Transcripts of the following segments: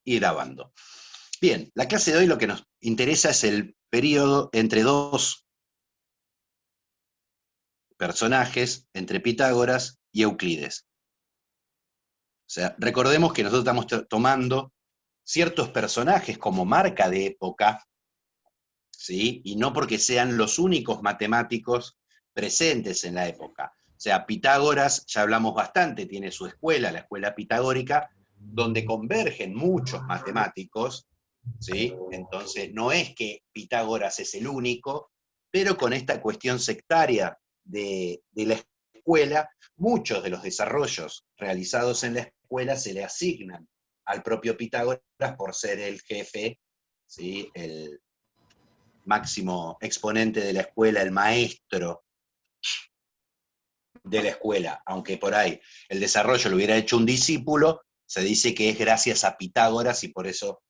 y grabando. Bien, la clase de hoy lo que nos interesa es el periodo entre dos personajes, entre Pitágoras y Euclides. O sea, recordemos que nosotros estamos tomando ciertos personajes como marca de época, ¿sí? Y no porque sean los únicos matemáticos presentes en la época. O sea, Pitágoras, ya hablamos bastante, tiene su escuela, la escuela pitagórica, donde convergen muchos matemáticos, ¿sí? Entonces, no es que Pitágoras es el único, pero con esta cuestión sectaria de la escuela, muchos de los desarrollos realizados en la escuela se le asignan al propio Pitágoras por ser el jefe, ¿sí? El máximo exponente de la escuela, el maestro de la escuela, aunque por ahí el desarrollo lo hubiera hecho un discípulo, se dice que es gracias a Pitágoras y por eso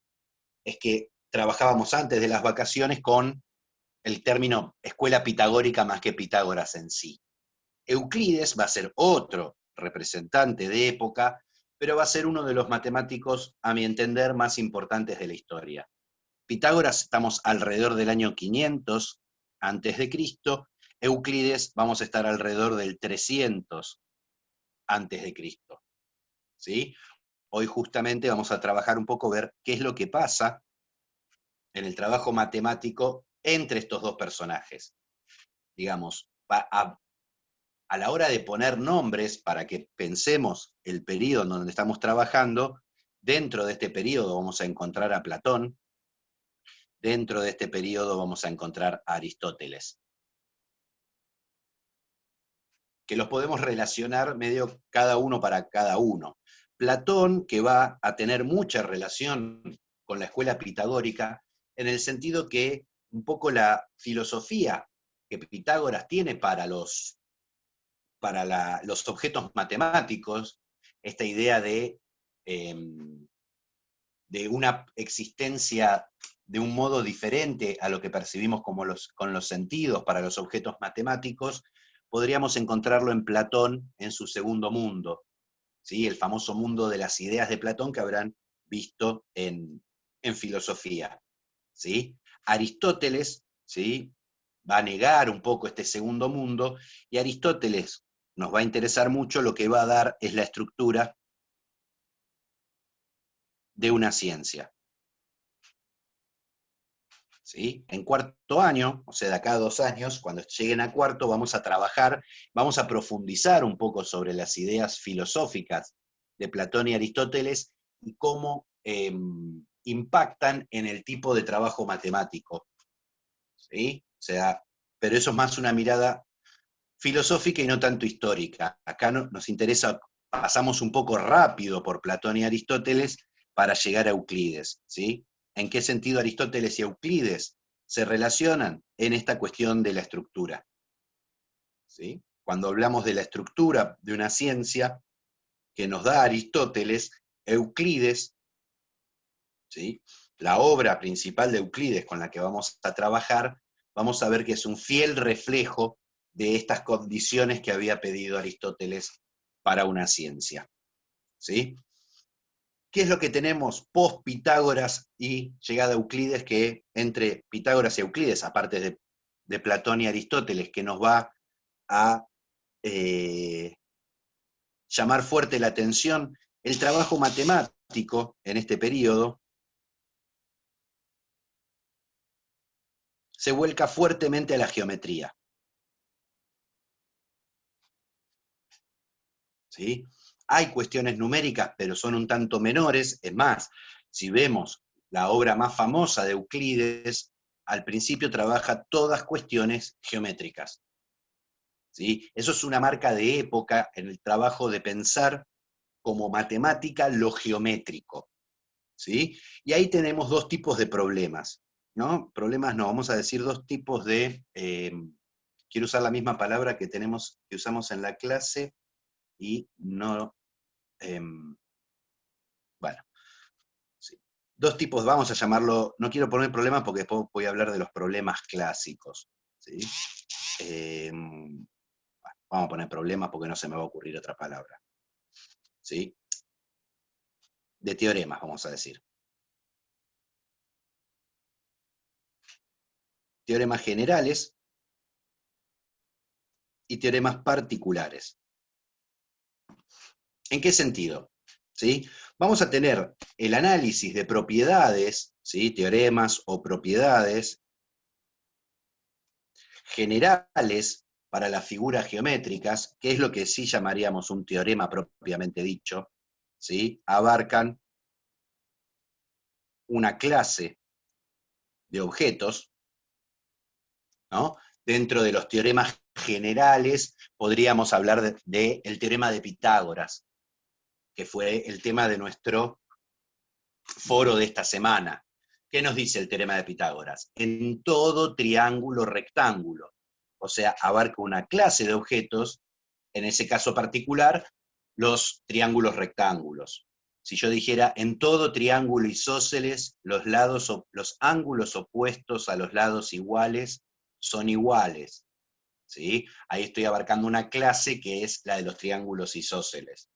es que trabajábamos antes de las vacaciones con el término escuela pitagórica más que Pitágoras en sí. Euclides va a ser otro representante de época, pero va a ser uno de los matemáticos, a mi entender, más importantes de la historia. Pitágoras estamos alrededor del año 500 antes de Cristo, Euclides vamos a estar alrededor del 300 antes de Cristo. ¿Sí? Hoy justamente vamos a trabajar un poco, ver qué es lo que pasa en el trabajo matemático entre estos dos personajes. Digamos, a la hora de poner nombres para que pensemos el periodo en donde estamos trabajando, dentro de este periodo vamos a encontrar a Platón, dentro de este periodo vamos a encontrar a Aristóteles, que los podemos relacionar medio cada uno para cada uno. Platón, que va a tener mucha relación con la escuela pitagórica, en el sentido que un poco la filosofía que Pitágoras tiene para los objetos matemáticos, esta idea de una existencia de un modo diferente a lo que percibimos como con los sentidos para los objetos matemáticos, podríamos encontrarlo en Platón en su segundo mundo, ¿sí? El famoso mundo de las ideas de Platón que habrán visto en filosofía. ¿Sí? Aristóteles, ¿sí? Va a negar un poco este segundo mundo, y Aristóteles nos va a interesar mucho, lo que va a dar es la estructura de una ciencia. ¿Sí? En cuarto año, o sea, de acá a 2 años, cuando lleguen a cuarto, vamos a trabajar, vamos a profundizar un poco sobre las ideas filosóficas de Platón y Aristóteles y cómo impactan en el tipo de trabajo matemático. ¿Sí? O sea, pero eso es más una mirada filosófica y no tanto histórica. Acá nos interesa, pasamos un poco rápido por Platón y Aristóteles para llegar a Euclides, ¿sí? ¿En qué sentido Aristóteles y Euclides se relacionan? En esta cuestión de la estructura, ¿sí? Cuando hablamos de la estructura de una ciencia que nos da Aristóteles, Euclides, ¿sí? La obra principal de Euclides con la que vamos a trabajar, vamos a ver que es un fiel reflejo de estas condiciones que había pedido Aristóteles para una ciencia. ¿Sí? ¿Qué es lo que tenemos post-Pitágoras y llegada a Euclides? Que entre Pitágoras y Euclides, aparte de Platón y Aristóteles, que nos va a llamar fuerte la atención, el trabajo matemático en este periodo se vuelca fuertemente a la geometría. ¿Sí? Hay cuestiones numéricas, pero son un tanto menores. Es más, si vemos la obra más famosa de Euclides, al principio trabaja todas cuestiones geométricas. ¿Sí? Eso es una marca de época en el trabajo de pensar como matemática lo geométrico. ¿Sí? Y ahí tenemos dos tipos de problemas. ¿No? Problemas no, vamos a decir dos tipos de... quiero usar la misma palabra que usamos en la clase y no... bueno, sí. Dos tipos, vamos a llamarlo, no quiero poner problemas porque después voy a hablar de los problemas clásicos. ¿Sí? Bueno, vamos a poner problemas porque no se me va a ocurrir otra palabra. ¿Sí? De teoremas, vamos a decir. teoremas generales y teoremas particulares. ¿En qué sentido? ¿Sí? Vamos a tener el análisis de propiedades, ¿sí? Teoremas o propiedades generales para las figuras geométricas, que es lo que sí llamaríamos un teorema propiamente dicho, ¿sí? Abarcan una clase de objetos, ¿no? Dentro de los teoremas generales podríamos hablar del teorema de Pitágoras, que fue el tema de nuestro foro de esta semana. ¿Qué nos dice el teorema de Pitágoras? En todo triángulo rectángulo, o sea, abarca una clase de objetos, en ese caso particular, los triángulos rectángulos. Si yo dijera, en todo triángulo isósceles, los ángulos opuestos a los lados iguales son iguales. ¿Sí? Ahí estoy abarcando una clase que es la de los triángulos isósceles.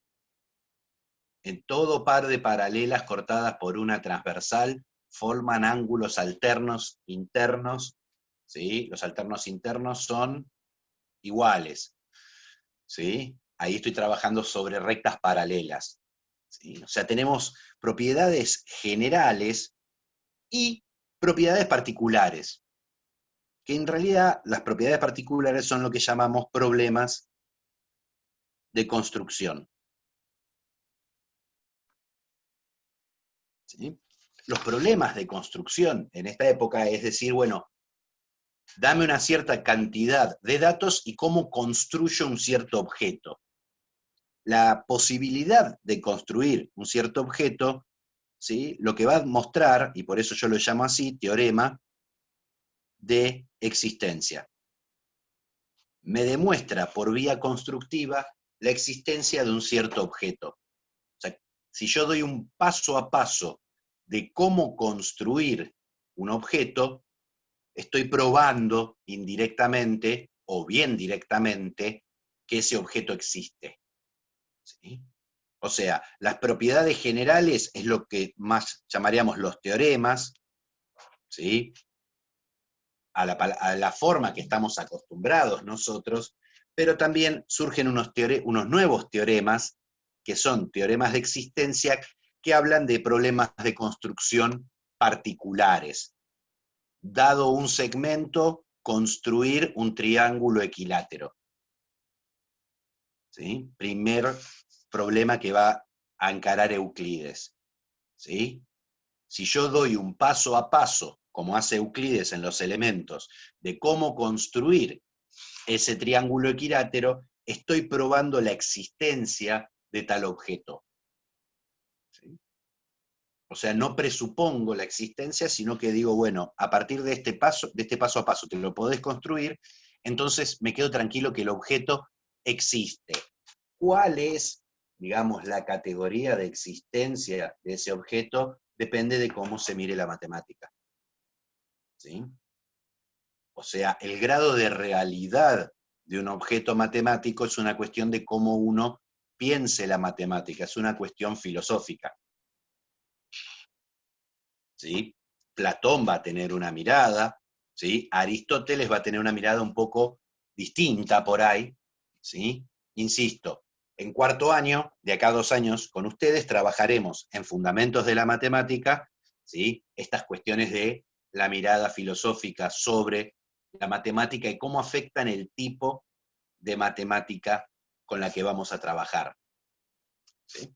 En todo par de paralelas cortadas por una transversal forman ángulos alternos internos, ¿sí? Los alternos internos son iguales, ¿sí? Ahí estoy trabajando sobre rectas paralelas, ¿sí? O sea, tenemos propiedades generales y propiedades particulares, que en realidad las propiedades particulares son lo que llamamos problemas de construcción. ¿Sí? Los problemas de construcción en esta época es decir, bueno, dame una cierta cantidad de datos y cómo construyo un cierto objeto. La posibilidad de construir un cierto objeto, ¿sí? Lo que va a mostrar, y por eso yo lo llamo así, teorema de existencia. Me demuestra por vía constructiva la existencia de un cierto objeto. O sea, si yo doy un paso a paso de cómo construir un objeto, estoy probando indirectamente o bien directamente que ese objeto existe. ¿Sí? O sea, las propiedades generales es lo que más llamaríamos los teoremas, ¿sí? A la forma que estamos acostumbrados nosotros, pero también surgen unos nuevos teoremas, que son teoremas de existencia, que hablan de problemas de construcción particulares. Dado un segmento, construir un triángulo equilátero. ¿Sí? Primer problema que va a encarar Euclides. ¿Sí? Si yo doy un paso a paso, como hace Euclides en los elementos, de cómo construir ese triángulo equilátero, estoy probando la existencia de tal objeto. ¿Sí? O sea, no presupongo la existencia, sino que digo, bueno, a partir de este paso a paso que lo podés construir, entonces me quedo tranquilo que el objeto existe. ¿Cuál es, digamos, la categoría de existencia de ese objeto? Depende de cómo se mire la matemática. ¿Sí? O sea, el grado de realidad de un objeto matemático es una cuestión de cómo uno piense la matemática, es una cuestión filosófica. ¿Sí? Platón va a tener una mirada, ¿sí? Aristóteles va a tener una mirada un poco distinta por ahí, ¿sí? Insisto, en cuarto año, de acá a 2 años, con ustedes trabajaremos en fundamentos de la matemática, ¿sí? Estas cuestiones de la mirada filosófica sobre la matemática y cómo afectan el tipo de matemática con la que vamos a trabajar. ¿Sí?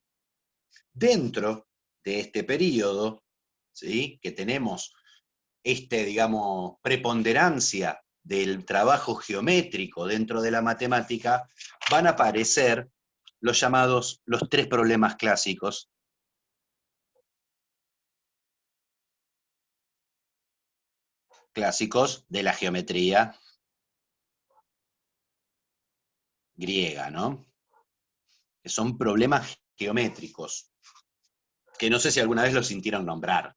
Dentro de este periodo, ¿sí? Que tenemos digamos, preponderancia del trabajo geométrico dentro de la matemática, van a aparecer los llamados los 3 problemas clásicos de la geometría griega, ¿no? Que son problemas geométricos, que no sé si alguna vez los sintieron nombrar.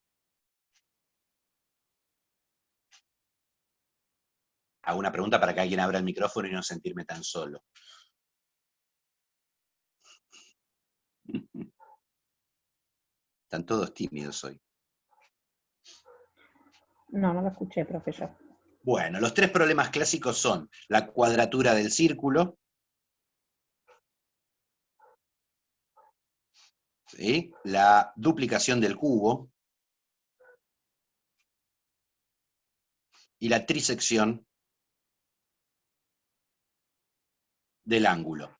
Hago una pregunta para que alguien abra el micrófono y no sentirme tan solo. Están todos tímidos hoy. No, no lo escuché, profesor. Bueno, los tres problemas clásicos son la cuadratura del círculo, ¿sí? La duplicación del cubo y la trisección del ángulo.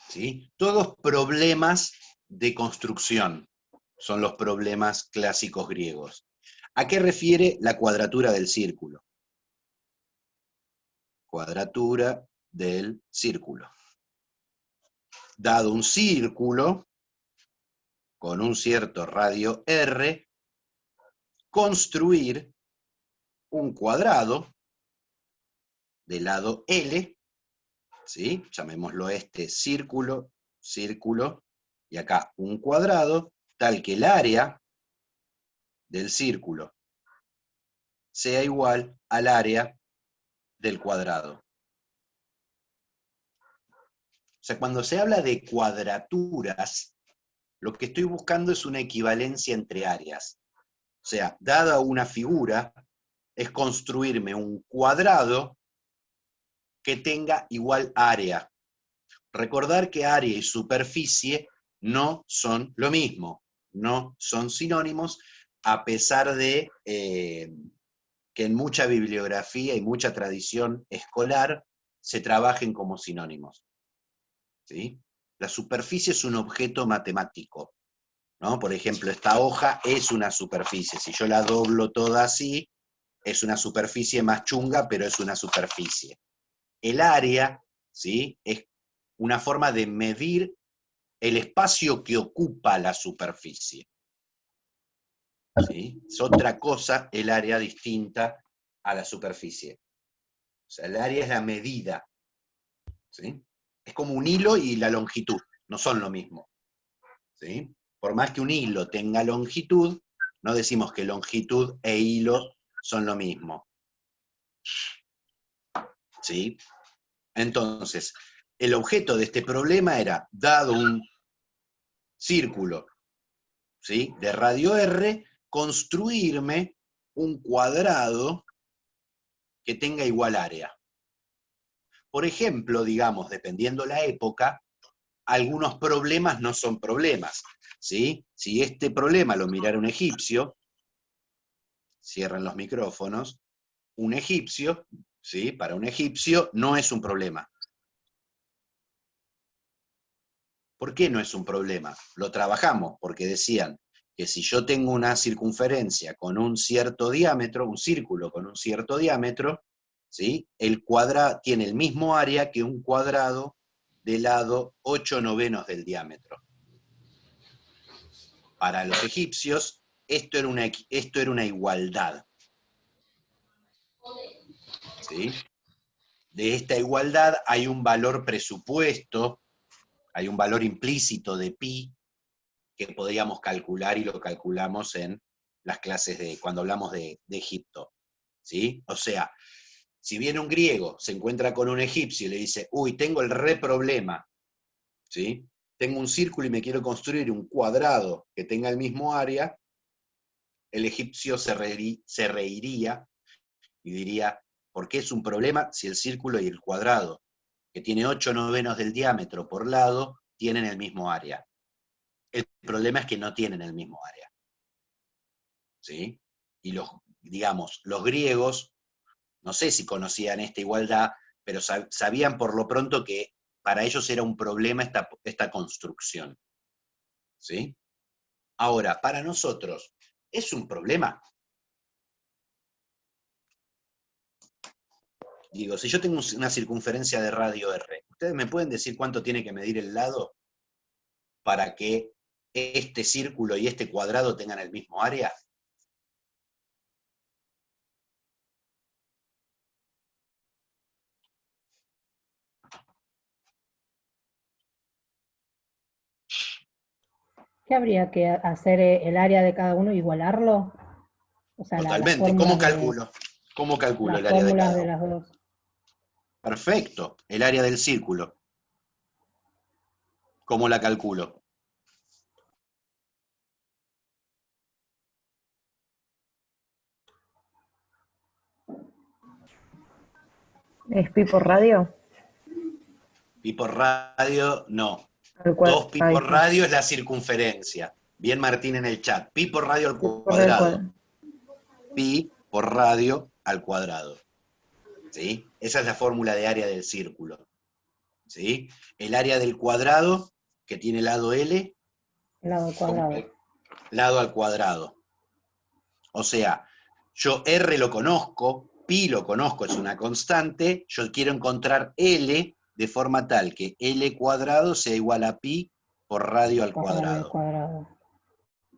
¿Sí? Todos problemas de construcción son los problemas clásicos griegos. ¿A qué refiere la cuadratura del círculo? Cuadratura del círculo. Dado un círculo con un cierto radio R, construir un cuadrado de lado L, ¿sí? Llamémoslo círculo, círculo, y acá un cuadrado, tal que el área del círculo sea igual al área del cuadrado. O sea, cuando se habla de cuadraturas, lo que estoy buscando es una equivalencia entre áreas. O sea, dada una figura, es construirme un cuadrado que tenga igual área. Recordar que área y superficie no son lo mismo, no son sinónimos, a pesar de que en mucha bibliografía y mucha tradición escolar se trabajen como sinónimos. ¿Sí? La superficie es un objeto matemático, ¿no? Por ejemplo, esta hoja es una superficie. Si yo la doblo toda así, es una superficie más chunga, pero es una superficie. El área, ¿sí? Es una forma de medir el espacio que ocupa la superficie. ¿Sí? Es otra cosa el área distinta a la superficie. O sea, el área es la medida. ¿Sí? Es como un hilo y la longitud, no son lo mismo. ¿Sí? Por más que un hilo tenga longitud, no decimos que longitud e hilo son lo mismo. ¿Sí? Entonces, el objeto de este problema era, dado un círculo, ¿sí?, de radio R, construirme un cuadrado que tenga igual área. Por ejemplo, digamos, dependiendo la época, algunos problemas no son problemas, ¿sí? Si este problema lo mirara un egipcio, cierran los micrófonos, un egipcio, ¿sí? Para un egipcio no es un problema. ¿Por qué no es un problema? Lo trabajamos, porque decían que si yo tengo una circunferencia con un cierto diámetro, un círculo con un cierto diámetro, ¿sí?, el cuadrado tiene el mismo área que un cuadrado de lado 8/9 del diámetro. Para los egipcios, esto era una igualdad. ¿Sí? De esta igualdad hay un valor presupuesto, hay un valor implícito de pi, que podríamos calcular y lo calculamos en las clases cuando hablamos de Egipto. ¿Sí? O sea, si viene un griego, se encuentra con un egipcio y le dice, uy, tengo el re problema, ¿sí?, tengo un círculo y me quiero construir un cuadrado que tenga el mismo área, el egipcio se reiría y diría, ¿por qué es un problema si el círculo y el cuadrado, que tiene 8/9 del diámetro por lado, tienen el mismo área? El problema es que no tienen el mismo área. ¿Sí? Y digamos, los griegos, no sé si conocían esta igualdad, pero sabían por lo pronto que para ellos era un problema esta construcción. ¿Sí? Ahora, para nosotros, ¿es un problema? Digo, si yo tengo una circunferencia de radio R, ¿ustedes me pueden decir cuánto tiene que medir el lado para que este círculo y este cuadrado tengan el mismo área? ¿Qué habría que hacer el área de cada uno, igualarlo? O sea, Totalmente. ¿Cómo calculo las el área de fórmulas cada de uno? las dos. Perfecto. El área del círculo. ¿Cómo la calculo? ¿Es pi por radio? Pi por radio, no. Al 2 pi ahí por está. radio es la circunferencia. Bien Martín en el chat. Pi por radio al Pi por radio al cuadrado. cuadrado. Pi por radio al cuadrado. ¿Sí? Esa es la fórmula de área del círculo. ¿Sí? El área del cuadrado, que tiene lado L, Lado al cuadrado. lado al cuadrado. O sea, yo R lo conozco, pi lo conozco, es una constante, yo quiero encontrar L de forma tal que L cuadrado sea igual a pi por radio al Por radio al cuadrado. cuadrado.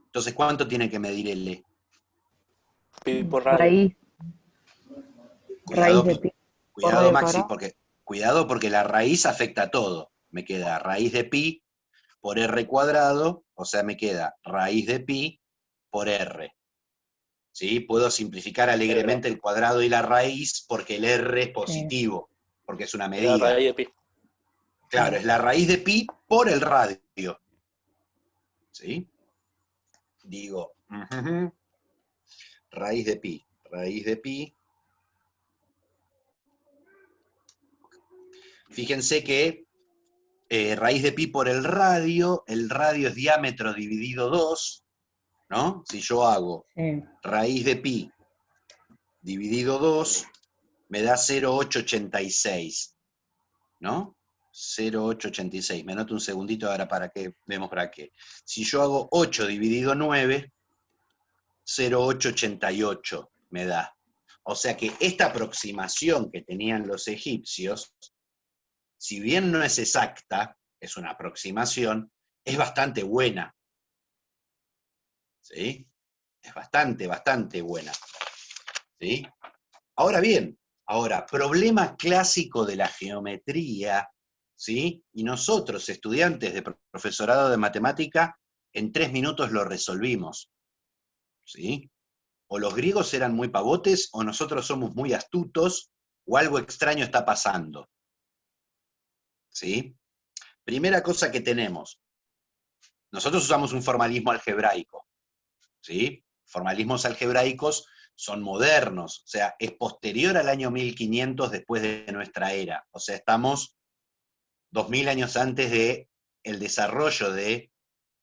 Entonces, ¿cuánto tiene que medir L? Pi por radio. Raíz Cuidado, de pi. cuidado radio Maxi, cuadrado. cuidado porque la raíz afecta a todo. Me queda raíz de pi por R cuadrado, o sea, me queda raíz de pi por R. ¿Sí? Puedo simplificar alegremente el cuadrado y la raíz porque el R es positivo, porque es una La medida. raíz de pi. Claro, es la raíz de pi por el radio. ¿Sí? Digo, raíz de pi. Fíjense que raíz de pi por el radio es diámetro dividido 2, ¿no? Si yo hago raíz de pi dividido 2, me da 0,886, ¿no? 0,886. Me anoto un segundito ahora para que vemos para qué. Si yo hago 8 dividido 9, 0,888 me da. O sea que esta aproximación que tenían los egipcios, si bien no es exacta, es una aproximación, es bastante buena. ¿Sí? Es bastante buena. ¿Sí? Ahora bien, problema clásico de la geometría, ¿sí? Y nosotros, estudiantes de profesorado de matemática, en 3 minutos lo resolvimos. ¿Sí? O los griegos eran muy pavotes, o nosotros somos muy astutos, o algo extraño está pasando. ¿Sí? Primera cosa que tenemos. Nosotros usamos un formalismo algebraico. ¿Sí? Formalismos algebraicos son modernos, o sea, es posterior al año 1500 después de nuestra era. O sea, estamos 2000 años antes de el desarrollo de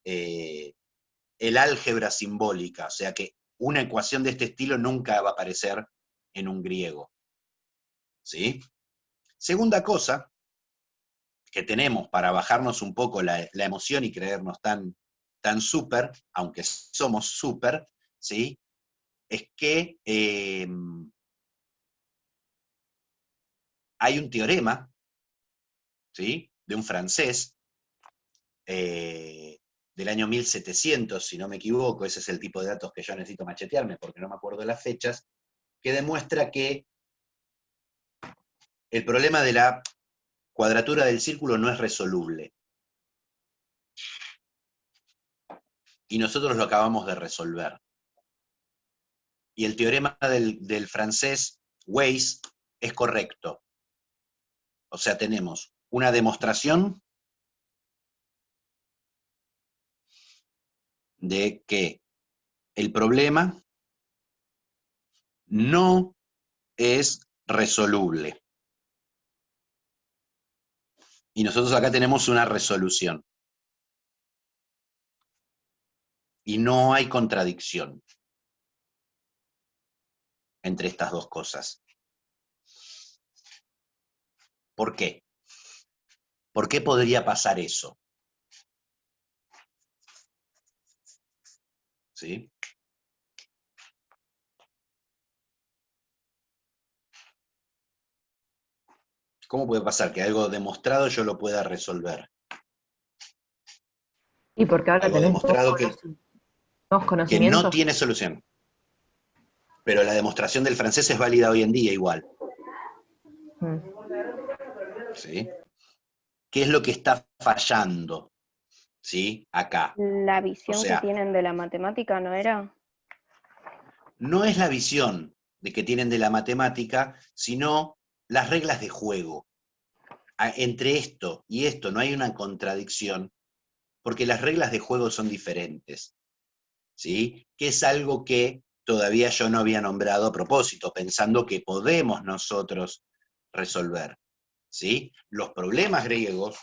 el álgebra simbólica. O sea que una ecuación de este estilo nunca va a aparecer en un griego. ¿Sí? Segunda cosa que tenemos para bajarnos un poco la emoción y creernos tan súper, aunque somos súper, ¿sí? Es que hay un teorema, ¿sí? De un francés, del año 1700, si no me equivoco, ese es el tipo de datos que yo necesito machetearme porque no me acuerdo de las fechas, que demuestra que el problema de la cuadratura del círculo no es resoluble. Y nosotros lo acabamos de resolver. Y el teorema del francés Weiss es correcto. O sea, tenemos una demostración de que el problema no es resoluble. Y nosotros acá tenemos una resolución. Y no hay contradicción entre estas dos cosas. ¿Por qué? ¿Por qué podría pasar eso? ¿Sí? ¿Cómo puede pasar que algo demostrado yo lo pueda resolver? Y porque ahora Algo tenés demostrado nuevos que no conocimientos. tiene solución. Pero la demostración del francés es válida hoy en día igual. ¿Sí? ¿Qué es lo que está fallando? ¿Sí? Acá. La visión O sea, que tienen de la matemática, ¿no era? no es la visión de que tienen de la matemática, sino las reglas de juego. Entre esto y esto no hay una contradicción, porque las reglas de juego son diferentes. ¿Sí? Que es algo que todavía yo no había nombrado a propósito, pensando que podemos nosotros resolver, ¿sí? Los problemas griegos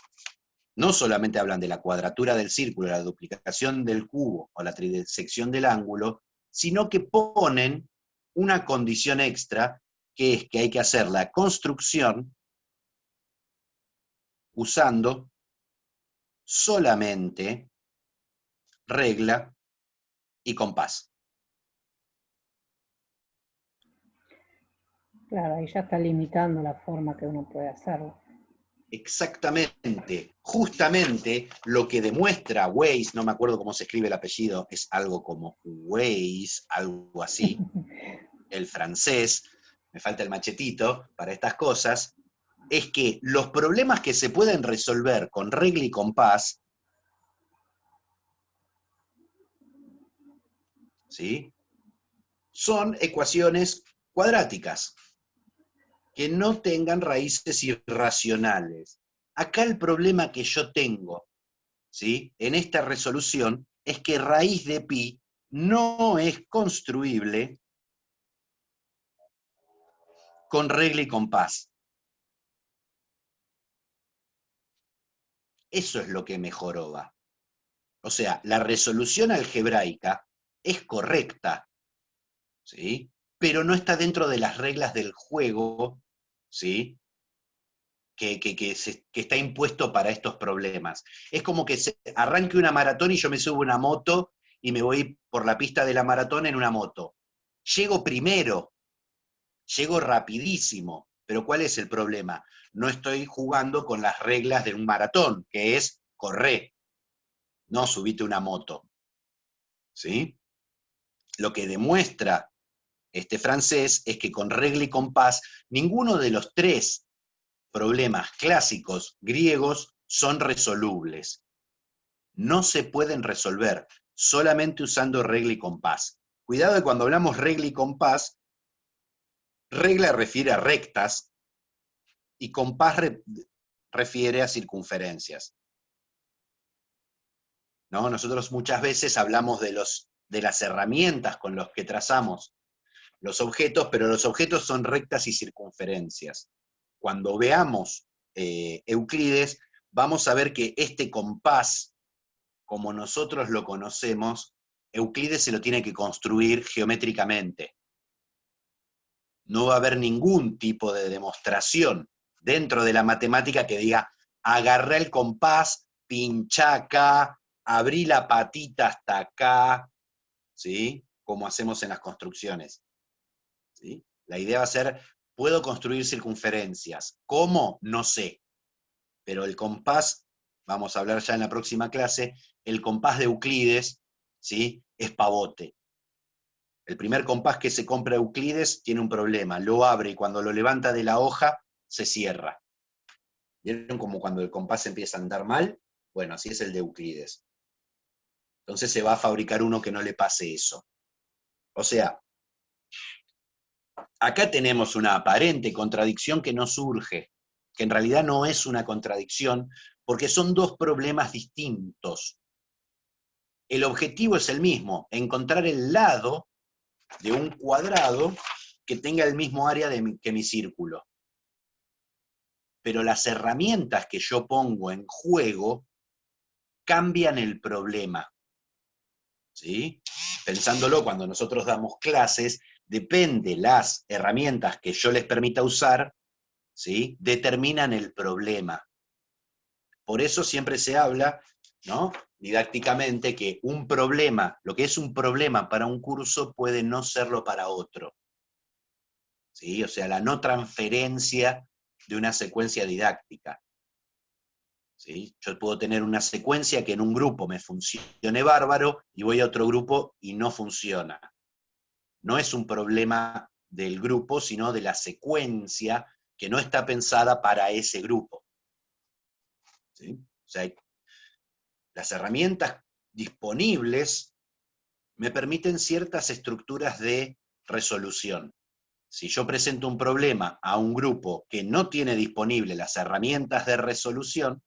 no solamente hablan de la cuadratura del círculo, la duplicación del cubo o la trisección del ángulo, sino que ponen una condición extra, que es que hay que hacer la construcción usando solamente regla y compás. Claro, ahí ya está limitando la forma que uno puede hacerlo. Exactamente, justamente lo que demuestra Weiss, no me acuerdo cómo se escribe el apellido, es algo como Weiss, algo así, el francés, me falta el machetito para estas cosas, es que los problemas que se pueden resolver con regla y compás, ¿sí?, son ecuaciones cuadráticas, que no tengan raíces irracionales. Acá el problema que yo tengo, ¿sí?, en esta resolución, es que raíz de pi no es construible con regla y compás. Eso es lo que me joroba. O sea, la resolución algebraica es correcta, ¿sí?, pero no está dentro de las reglas del juego, ¿sí?, que está impuesto para estos problemas. Es como que arranque una maratón y yo me subo a una moto y me voy por la pista de la maratón en una moto. Llego primero, llego rapidísimo, pero ¿cuál es el problema? No estoy jugando con las reglas de un maratón, que es correr, no subite una moto. ¿Sí? Lo que demuestra este francés es que con regla y compás, ninguno de los tres problemas clásicos griegos son resolubles. No se pueden resolver solamente usando regla y compás. Cuidado que cuando hablamos regla y compás, regla refiere a rectas y compás refiere a circunferencias. ¿No? Nosotros muchas veces hablamos de las herramientas con las que trazamos los objetos, pero los objetos son rectas y circunferencias. Cuando veamos Euclides, vamos a ver que este compás, como nosotros lo conocemos, Euclides se lo tiene que construir geométricamente. No va a haber ningún tipo de demostración dentro de la matemática que diga, agarré el compás, pinchá acá, abrí la patita hasta acá, ¿sí?, como hacemos en las construcciones. ¿Sí? La idea va a ser, puedo construir circunferencias. ¿Cómo? No sé. Pero el compás, vamos a hablar ya en la próxima clase, el compás de Euclides, ¿sí?, es pavote. El primer compás que se compra Euclides tiene un problema, lo abre y cuando lo levanta de la hoja, se cierra. ¿Vieron como cuando el compás empieza a andar mal? Bueno, así es el de Euclides. Entonces se va a fabricar uno que no le pase eso. O sea, acá tenemos una aparente contradicción que no surge, que en realidad no es una contradicción, porque son dos problemas distintos. El objetivo es el mismo, encontrar el lado de un cuadrado que tenga el mismo área que mi círculo. Pero las herramientas que yo pongo en juego cambian el problema. ¿Sí? Pensándolo, cuando nosotros damos clases, depende las herramientas que yo les permita usar, ¿sí?, determinan el problema. Por eso siempre se habla, ¿no?, didácticamente, que un problema, lo que es un problema para un curso puede no serlo para otro. ¿Sí? O sea, la no transferencia de una secuencia didáctica. ¿Sí? Yo puedo tener una secuencia que en un grupo me funcione bárbaro y voy a otro grupo y no funciona. No es un problema del grupo, sino de la secuencia que no está pensada para ese grupo. ¿Sí? O sea, las herramientas disponibles me permiten ciertas estructuras de resolución. Si yo presento un problema a un grupo que no tiene disponibles las herramientas de resolución,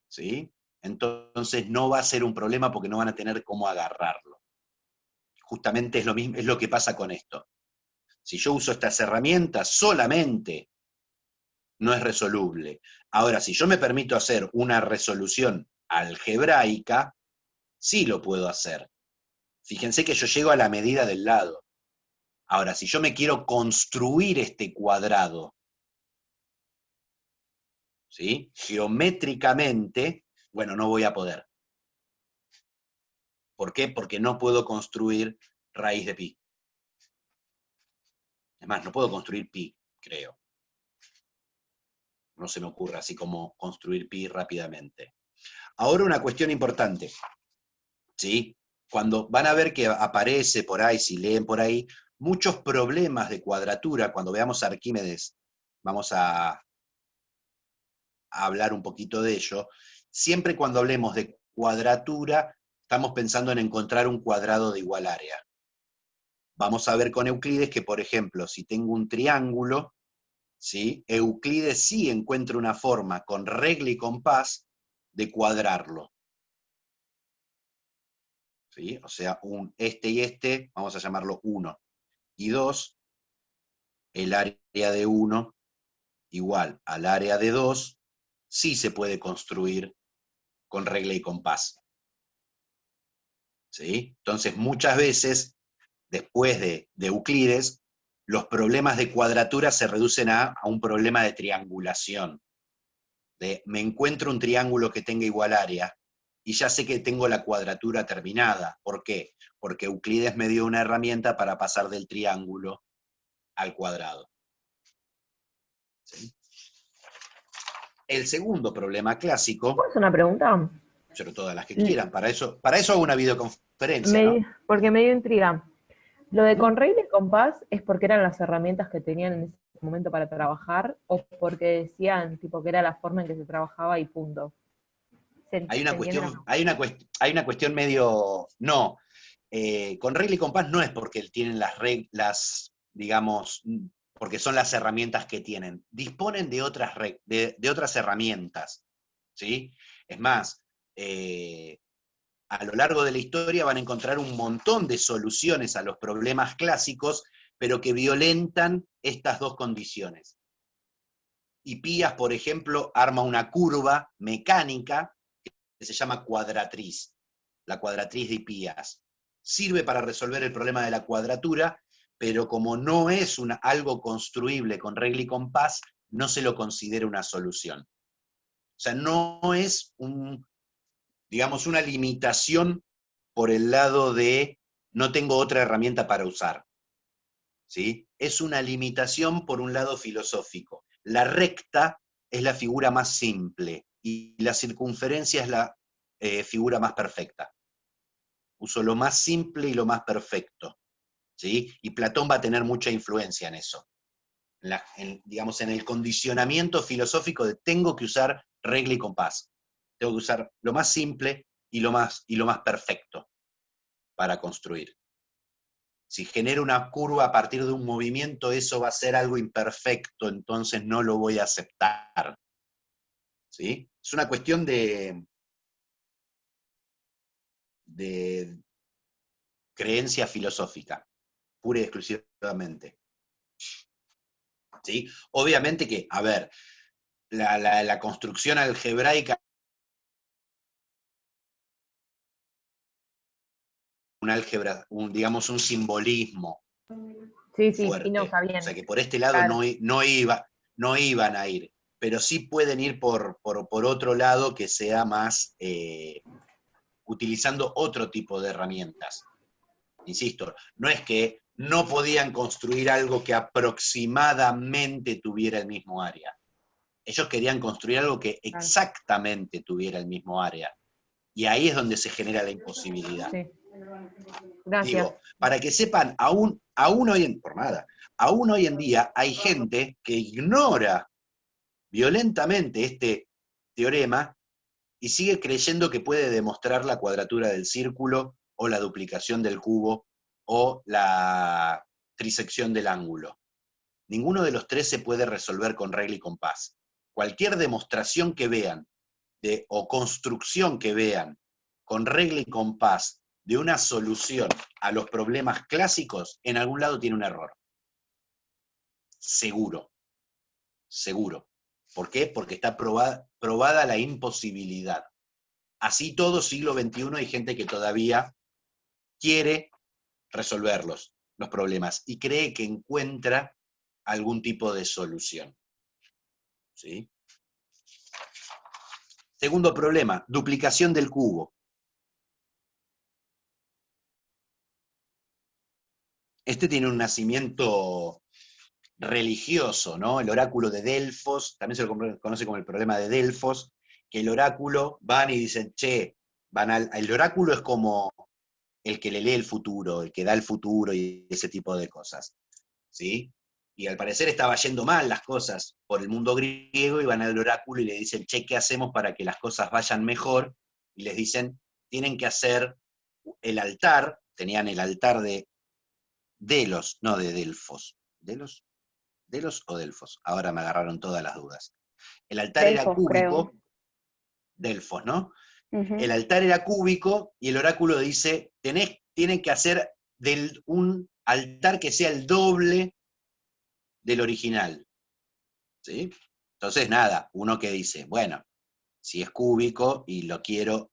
¿sí?, entonces no va a ser un problema porque no van a tener cómo agarrarlo. Justamente es lo mismo, es lo que pasa con esto. Si yo uso estas herramientas solamente no es resoluble. Ahora, si yo me permito hacer una resolución algebraica, sí lo puedo hacer. Fíjense que yo llego a la medida del lado. Ahora, si yo me quiero construir este cuadrado, ¿sí? Geométricamente, bueno, no voy a poder. ¿Por qué? Porque no puedo construir raíz de pi. Es más, no puedo construir pi, creo. No se me ocurre así como construir pi rápidamente. Ahora una cuestión importante, ¿sí? Cuando van a ver que aparece por ahí, si leen por ahí, muchos problemas de cuadratura, cuando veamos a Arquímedes, vamos a hablar un poquito de ello. Siempre cuando hablemos de cuadratura, estamos pensando en encontrar un cuadrado de igual área. Vamos a ver con Euclides que, por ejemplo, si tengo un triángulo, ¿sí? Euclides sí encuentra una forma con regla y compás de cuadrarlo. ¿Sí? O sea, este y este, vamos a llamarlo 1 y 2, el área de 1 igual al área de 2, sí se puede construir con regla y compás. ¿Sí? Entonces, muchas veces, después de Euclides, los problemas de cuadratura se reducen a un problema de triangulación. Me encuentro un triángulo que tenga igual área, y ya sé que tengo la cuadratura terminada. ¿Por qué? Porque Euclides me dio una herramienta para pasar del triángulo al cuadrado. ¿Sí? El segundo problema clásico, ¿Puedo hacer una pregunta? pero todas las que quieran, para eso hago una videoconferencia, ¿no? Porque me dio intriga. ¿Lo de con regla y compás es porque eran las herramientas que tenían en ese momento para trabajar o porque decían tipo que era la forma en que se trabajaba y punto? Hay una entiende o cuestión, no? hay una cuestión medio. No. Con regla y compás no es porque tienen las reglas, digamos, porque son las herramientas que tienen. Disponen de otras herramientas, ¿sí? Es más, a lo largo de la historia van a encontrar un montón de soluciones a los problemas clásicos, pero que violentan estas dos condiciones. Hipías, por ejemplo, arma una curva mecánica que se llama cuadratriz, la cuadratriz de Hipías. Sirve para resolver el problema de la cuadratura, pero como no es algo construible con regla y compás, no se lo considera una solución. O sea, no es digamos, una limitación por el lado de no tengo otra herramienta para usar. ¿Sí? Es una limitación por un lado filosófico. La recta es la figura más simple y la circunferencia es la figura más perfecta. Uso lo más simple y lo más perfecto. ¿Sí? Y Platón va a tener mucha influencia en eso. Digamos, en el condicionamiento filosófico de tengo que usar regla y compás. Tengo que usar lo más simple y lo más perfecto para construir. Si genero una curva a partir de un movimiento, eso va a ser algo imperfecto, entonces no lo voy a aceptar. ¿Sí? Es una cuestión de creencia filosófica, pura y exclusivamente. ¿Sí? Obviamente que, a ver, la construcción algebraica, un álgebra, digamos un simbolismo Sí, y no fuerte. O sabían. sea que por este lado Claro. no iban a ir, pero sí pueden ir por otro lado que sea más utilizando otro tipo de herramientas. Insisto, no es que no podían construir algo que aproximadamente tuviera el mismo área. Ellos querían construir algo que exactamente tuviera el mismo área. Y ahí es donde se genera la imposibilidad. Sí. Gracias. Digo, para que sepan, aún hoy en día hay gente que ignora violentamente este teorema y sigue creyendo que puede demostrar la cuadratura del círculo o la duplicación del cubo o la trisección del ángulo. Ninguno de los tres se puede resolver con regla y compás. Cualquier demostración que vean o construcción que vean con regla y compás de una solución a los problemas clásicos, en algún lado tiene un error. Seguro. Seguro. ¿Por qué? Porque está probada la imposibilidad. Así todo siglo XXI hay gente que todavía quiere resolverlos, los problemas, y cree que encuentra algún tipo de solución. ¿Sí? Segundo problema, duplicación del cubo. Este tiene un nacimiento religioso, ¿no? El oráculo de Delfos, también se lo conoce como el problema de Delfos, que el oráculo van y dicen, che, el oráculo es como el que le lee el futuro, el que da el futuro y ese tipo de cosas, ¿sí? Y al parecer estaba yendo mal las cosas por el mundo griego, y van al oráculo y le dicen, che, ¿qué hacemos para que las cosas vayan mejor? Y les dicen, tienen que hacer el altar, tenían el altar de Delos, no de Delfos. ¿Delos? ¿Delos o Delfos? Ahora me agarraron todas las dudas. El altar era Delfos, cúbico, creo. Delfos, ¿no? Ujú. El altar era cúbico y el oráculo dice, tienen que hacer un altar que sea el doble del original. ¿Sí? Entonces, nada, uno que dice, bueno, si es cúbico y lo quiero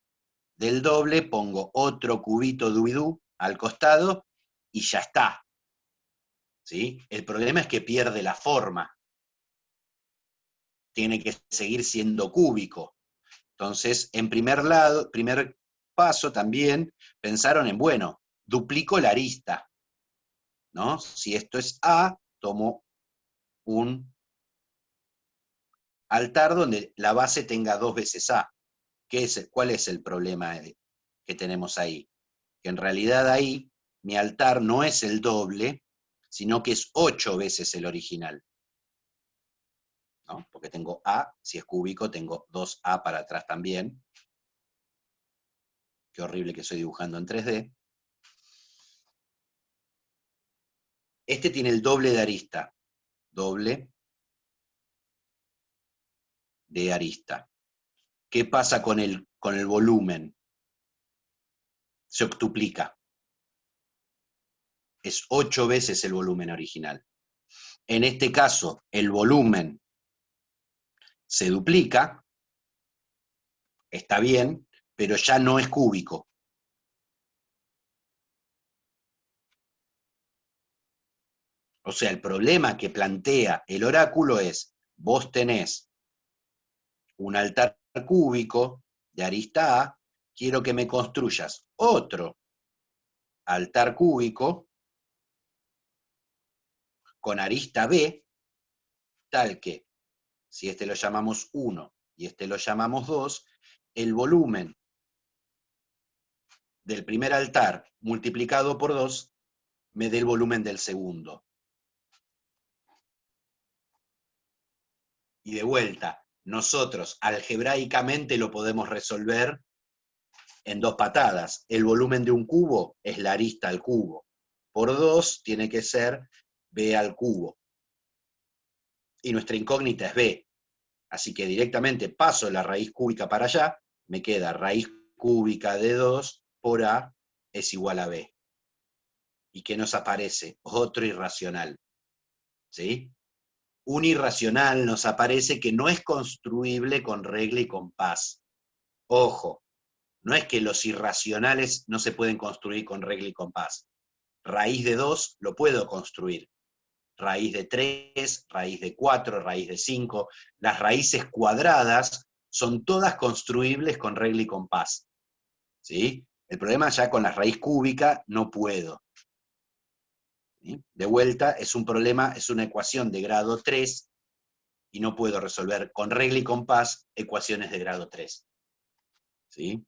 del doble, pongo otro cubito duidú al costado y ya está. ¿Sí? El problema es que pierde la forma. Tiene que seguir siendo cúbico. Entonces, en primer paso también pensaron en, bueno, duplico la arista, ¿no? Si esto es A, tomo un altar donde la base tenga 2 veces A. ¿Cuál es el problema que tenemos ahí? Que en realidad ahí mi altar no es el doble, sino que es 8 veces el original, ¿no? Porque tengo A, si es cúbico, tengo 2A para atrás también. Qué horrible que estoy dibujando en 3D. Este tiene el doble de arista. Doble de arista. ¿Qué pasa con el volumen? Se octuplica. Es 8 veces el volumen original. En este caso, el volumen se duplica, está bien, pero ya no es cúbico. O sea, el problema que plantea el oráculo es, vos tenés un altar cúbico de arista A, quiero que me construyas otro altar cúbico con arista B, tal que, si este lo llamamos 1 y este lo llamamos 2, el volumen del primer altar multiplicado por 2 me dé el volumen del segundo. Y de vuelta, nosotros algebraicamente lo podemos resolver en 2 patadas. El volumen de un cubo es la arista al cubo. Por 2 tiene que ser B al cubo. Y nuestra incógnita es B. Así que directamente paso la raíz cúbica para allá, me queda raíz cúbica de 2 por A es igual a B. ¿Y qué nos aparece? Otro irracional. ¿Sí? Un irracional nos aparece que no es construible con regla y compás. Ojo, no es que los irracionales no se pueden construir con regla y compás. Raíz de 2 lo puedo construir. Raíz de 3, raíz de 4, raíz de 5. Las raíces cuadradas son todas construibles con regla y compás. ¿Sí? El problema ya con la raíz cúbica no puedo. ¿Sí? De vuelta, es un problema, es una ecuación de grado 3 y no puedo resolver con regla y compás ecuaciones de grado 3. ¿Sí?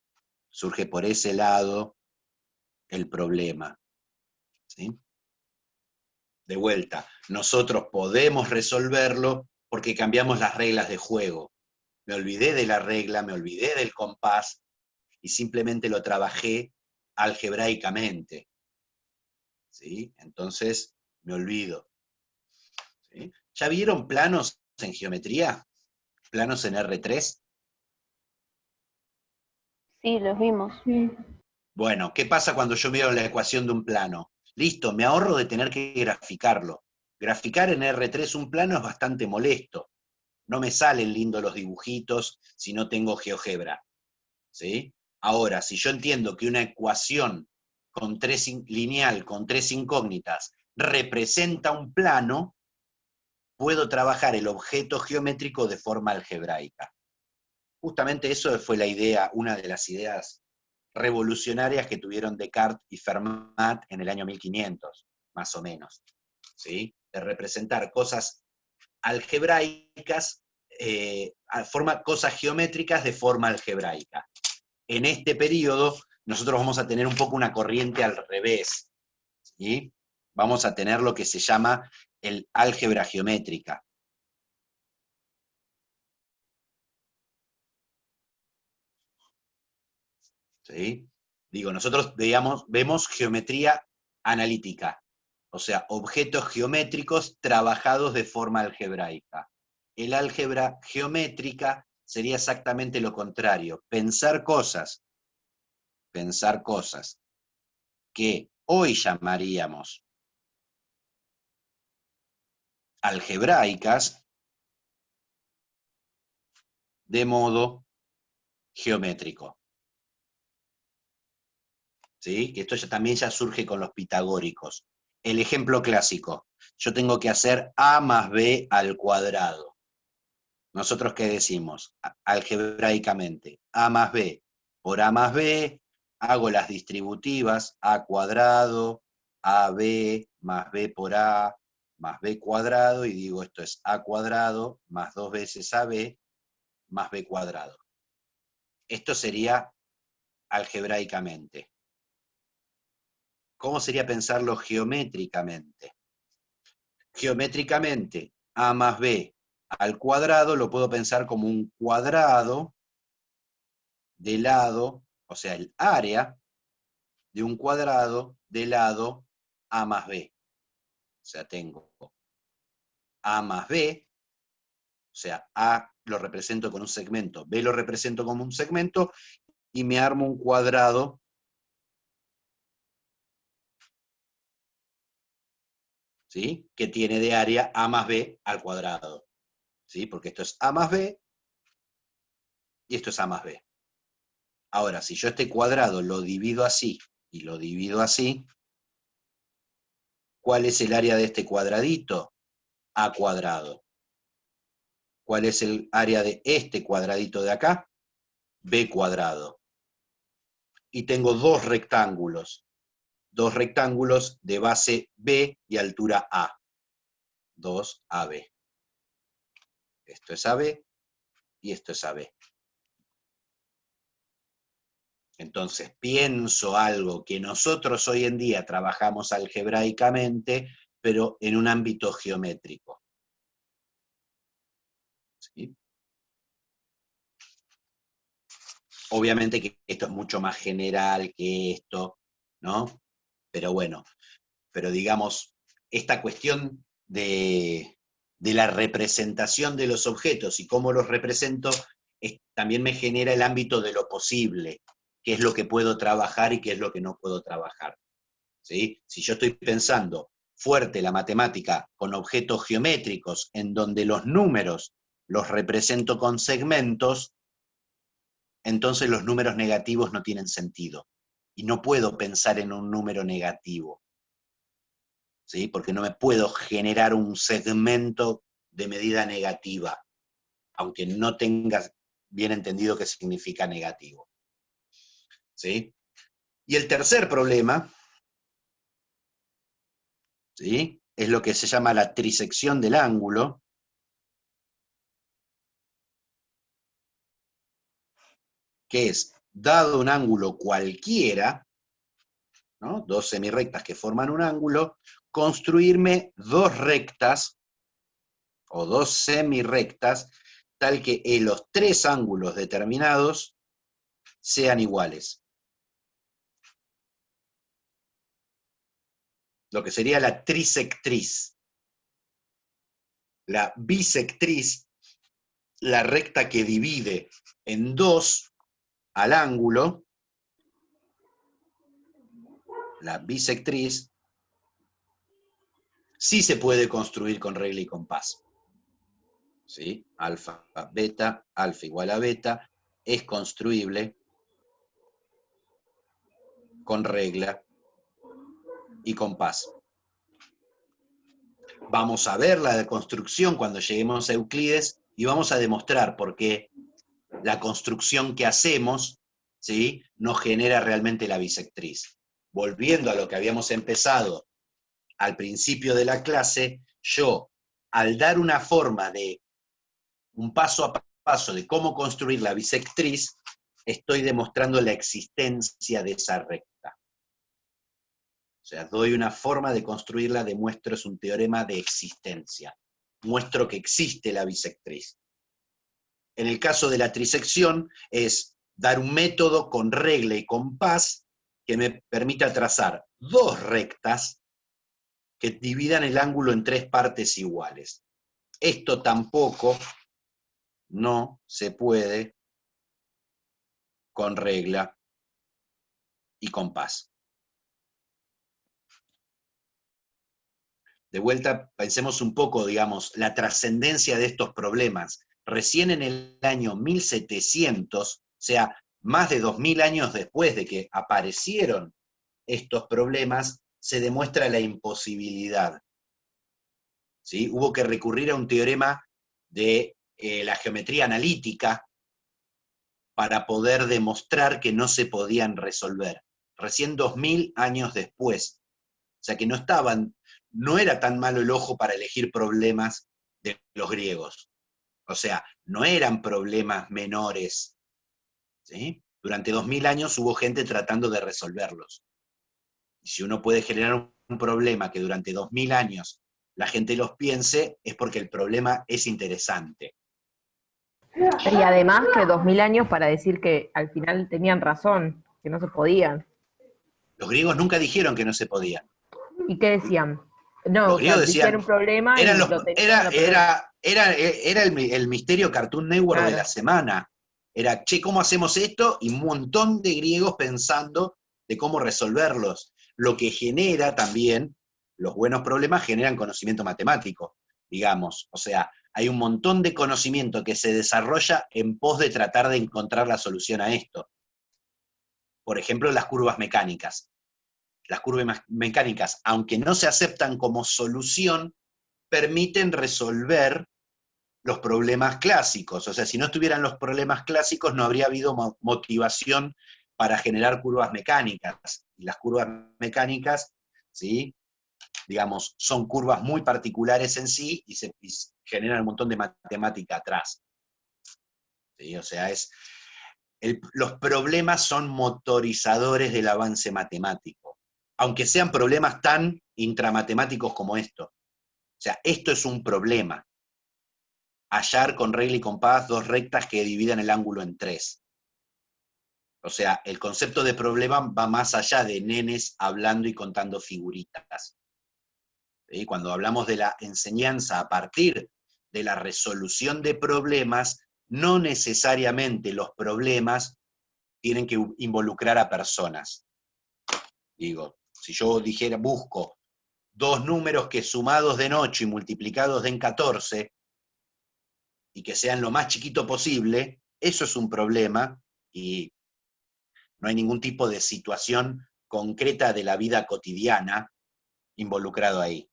Surge por ese lado el problema. ¿Sí? De vuelta, nosotros podemos resolverlo porque cambiamos las reglas de juego. Me olvidé de la regla, me olvidé del compás y simplemente lo trabajé algebraicamente. ¿Sí? Entonces, me olvido. ¿Sí? ¿Ya vieron planos en geometría? ¿Planos en R3? Sí, los vimos. Sí. Bueno, ¿qué pasa cuando yo veo la ecuación de un plano? Listo, me ahorro de tener que graficarlo. Graficar en R3 un plano es bastante molesto. no me salen lindos los dibujitos si no tengo GeoGebra, ¿sí? Ahora, si yo entiendo que una ecuación lineal con 3 incógnitas representa un plano, puedo trabajar el objeto geométrico de forma algebraica. Justamente eso fue la idea, una de las ideas revolucionarias que tuvieron Descartes y Fermat en el año 1500, más o menos, ¿sí? De representar cosas algebraicas, cosas geométricas de forma algebraica. En este periodo, nosotros vamos a tener un poco una corriente al revés, ¿sí? Vamos a tener lo que se llama el álgebra geométrica. ¿Sí? Digo, nosotros vemos geometría analítica, o sea, objetos geométricos trabajados de forma algebraica. El álgebra geométrica sería exactamente lo contrario, pensar cosas que hoy llamaríamos algebraicas de modo geométrico. ¿Sí? Que esto también ya surge con los pitagóricos. El ejemplo clásico, yo tengo que hacer a más b al cuadrado. ¿Nosotros qué decimos? Algebraicamente, a más b por a más b, hago las distributivas, a cuadrado, ab más b por a, más b cuadrado, y digo esto es a cuadrado más 2 veces ab más b cuadrado. Esto sería algebraicamente. ¿Cómo sería pensarlo geométricamente? Geométricamente, a más b al cuadrado lo puedo pensar como un cuadrado de lado, o sea, el área de un cuadrado de lado a más b. O sea, tengo a más b, o sea, a lo represento con un segmento, b lo represento como un segmento, y me armo un cuadrado ¿sí? Que tiene de área a más b al cuadrado. ¿Sí? Porque esto es a más b y esto es a más b. Ahora, si yo este cuadrado lo divido así y lo divido así, ¿cuál es el área de este cuadradito? A cuadrado. ¿Cuál es el área de este cuadradito de acá? B cuadrado. Y tengo dos rectángulos de base B y altura A. 2AB. Esto es AB y esto es AB. Entonces pienso algo que nosotros hoy en día trabajamos algebraicamente, pero en un ámbito geométrico. ¿Sí? Obviamente que esto es mucho más general que esto, ¿no? Pero bueno, pero digamos, esta cuestión de la representación de los objetos y cómo los represento, también me genera el ámbito de lo posible, qué es lo que puedo trabajar y qué es lo que no puedo trabajar. ¿Sí? Si yo estoy pensando fuerte la matemática con objetos geométricos en donde los números los represento con segmentos, entonces los números negativos no tienen sentido. Y no puedo pensar en un número negativo, ¿sí? Porque no me puedo generar un segmento de medida negativa, aunque no tenga bien entendido qué significa negativo. ¿Sí? Y el tercer problema, ¿sí? Es lo que se llama la trisección del ángulo, que es, dado un ángulo cualquiera, ¿no? Dos semirrectas que forman un ángulo, construirme dos rectas o dos semirrectas, tal que los tres ángulos determinados sean iguales. Lo que sería la trisectriz. La bisectriz, la recta que divide en dos al ángulo, la bisectriz, sí se puede construir con regla y compás. ¿sí? Alfa, beta, alfa igual a beta, es construible con regla y compás. Vamos a ver la construcción cuando lleguemos a Euclides y vamos a demostrar por qué la construcción que hacemos, ¿sí?, nos genera realmente la bisectriz. Volviendo a lo que habíamos empezado al principio de la clase, yo, al dar una forma de un paso a paso de cómo construir la bisectriz, estoy demostrando la existencia de esa recta. O sea, doy una forma de construirla, demuestro, es un teorema de existencia. Muestro que existe la bisectriz. En el caso de la trisección, es dar un método con regla y compás que me permita trazar dos rectas que dividan el ángulo en tres partes iguales. Esto tampoco no se puede con regla y compás. De vuelta, pensemos un poco, digamos, la trascendencia de estos problemas. Recién en el año 1700, o sea, más de 2000 años después de que aparecieron estos problemas, se demuestra la imposibilidad. ¿Sí? Hubo que recurrir a un teorema de la geometría analítica para poder demostrar que no se podían resolver. Recién 2000 años después. O sea que no era tan malo el ojo para elegir problemas de los griegos. O sea, no eran problemas menores. ¿Sí? Durante 2000 años hubo gente tratando de resolverlos. Y si uno puede generar un problema que durante 2000 años la gente los piense, es porque el problema es interesante. Y además que 2000 años para decir que al final tenían razón, que no se podían. Los griegos nunca dijeron que no se podía. ¿Y qué decían? No, Los o sea, griegos decían decían, un problema y lo tenían. era el misterio Cartoon Network de Claro. la semana. Era, che, ¿cómo hacemos esto? Y un montón de griegos pensando de cómo resolverlos. Lo que genera también, los buenos problemas generan conocimiento matemático, digamos. O sea, hay un montón de conocimiento que se desarrolla en pos de tratar de encontrar la solución a esto. Por ejemplo, las curvas mecánicas. Las curvas mecánicas, aunque no se aceptan como solución, permiten resolver los problemas clásicos. O sea, si no estuvieran los problemas clásicos, no habría habido motivación para generar curvas mecánicas. Y las curvas mecánicas, ¿sí?, digamos, son curvas muy particulares en sí y generan un montón de matemática atrás. ¿Sí? O sea, los problemas son motorizadores del avance matemático, aunque sean problemas tan intramatemáticos como esto. O sea, esto es un problema. Hallar con regla y compás dos rectas que dividan el ángulo en tres. O sea, el concepto de problema va más allá de nenes hablando y contando figuritas. ¿Sí? Cuando hablamos de la enseñanza a partir de la resolución de problemas, no necesariamente los problemas tienen que involucrar a personas. Digo, si yo dijera, busco dos números que sumados den 8 y multiplicados den 14, y que sean lo más chiquito posible, eso es un problema, y no hay ningún tipo de situación concreta de la vida cotidiana involucrado ahí.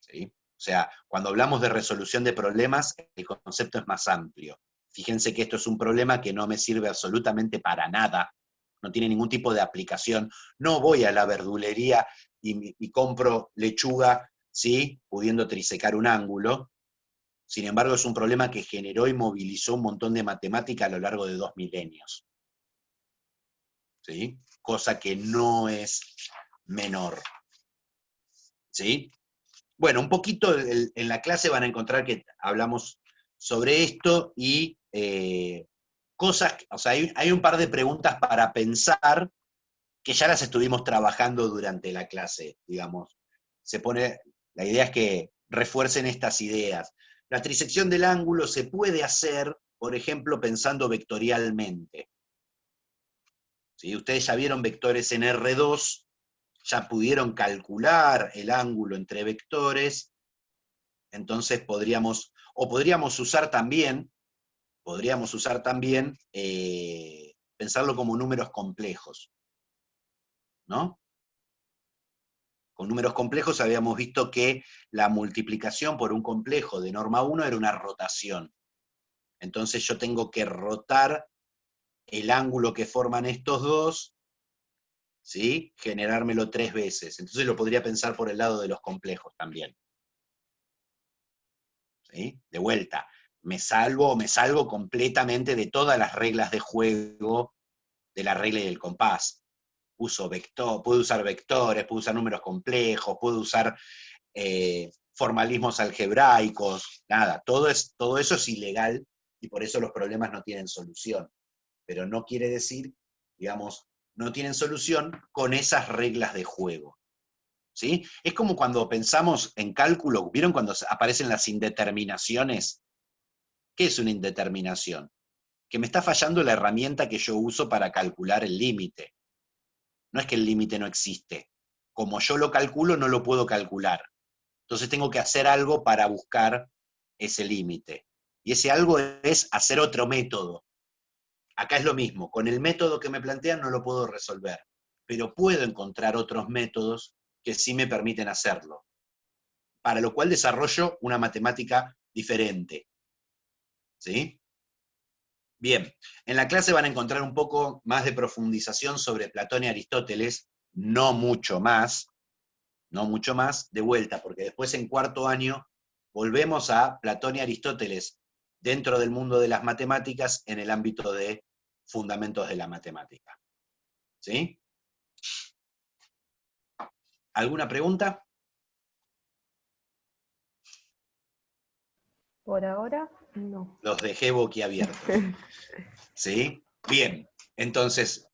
¿Sí? O sea, cuando hablamos de resolución de problemas, el concepto es más amplio. Fíjense que esto es un problema que no me sirve absolutamente para nada, no tiene ningún tipo de aplicación. No voy a la verdulería y compro lechuga, ¿sí?, pudiendo trisecar un ángulo. Sin embargo, es un problema que generó y movilizó un montón de matemática a lo largo de 2 milenios. ¿Sí? Cosa que no es menor. ¿Sí? Bueno, un poquito en la clase van a encontrar que hablamos sobre esto y cosas, o sea, hay un par de preguntas para pensar que ya las estuvimos trabajando durante la clase, digamos. La idea es que refuercen estas ideas. La trisección del ángulo se puede hacer, por ejemplo, pensando vectorialmente. ¿Sí? Ustedes ya vieron vectores en R2, ya pudieron calcular el ángulo entre vectores, entonces podríamos, O podríamos usar también, pensarlo como números complejos, ¿no? Con números complejos habíamos visto que la multiplicación por un complejo de norma 1 era una rotación. Entonces yo tengo que rotar el ángulo que forman estos dos, ¿sí? Generármelo 3 veces. Entonces lo podría pensar por el lado de los complejos también. ¿Sí? De vuelta, me salgo completamente de todas las reglas de juego de la regla y del compás. Puedo usar vectores, puedo usar números complejos, puedo usar formalismos algebraicos, nada, todo eso es ilegal y por eso los problemas no tienen solución. Pero no quiere decir, digamos, no tienen solución con esas reglas de juego. ¿Sí? Es como cuando pensamos en cálculo, ¿vieron cuando aparecen las indeterminaciones? ¿Qué es una indeterminación? Que me está fallando la herramienta que yo uso para calcular el límite. No es que el límite no existe. Como yo lo calculo, no lo puedo calcular. Entonces tengo que hacer algo para buscar ese límite. Y ese algo es hacer otro método. Acá es lo mismo. Con el método que me plantean no lo puedo resolver. Pero puedo encontrar otros métodos que sí me permiten hacerlo. Para lo cual desarrollo una matemática diferente. ¿Sí? Bien, en la clase van a encontrar un poco más de profundización sobre Platón y Aristóteles, no mucho más, de vuelta, porque después en cuarto año volvemos a Platón y Aristóteles dentro del mundo de las matemáticas en el ámbito de fundamentos de la matemática. ¿Sí? ¿Alguna pregunta? Por ahora, no. Los dejé boquiabiertos. ¿Sí? Bien, entonces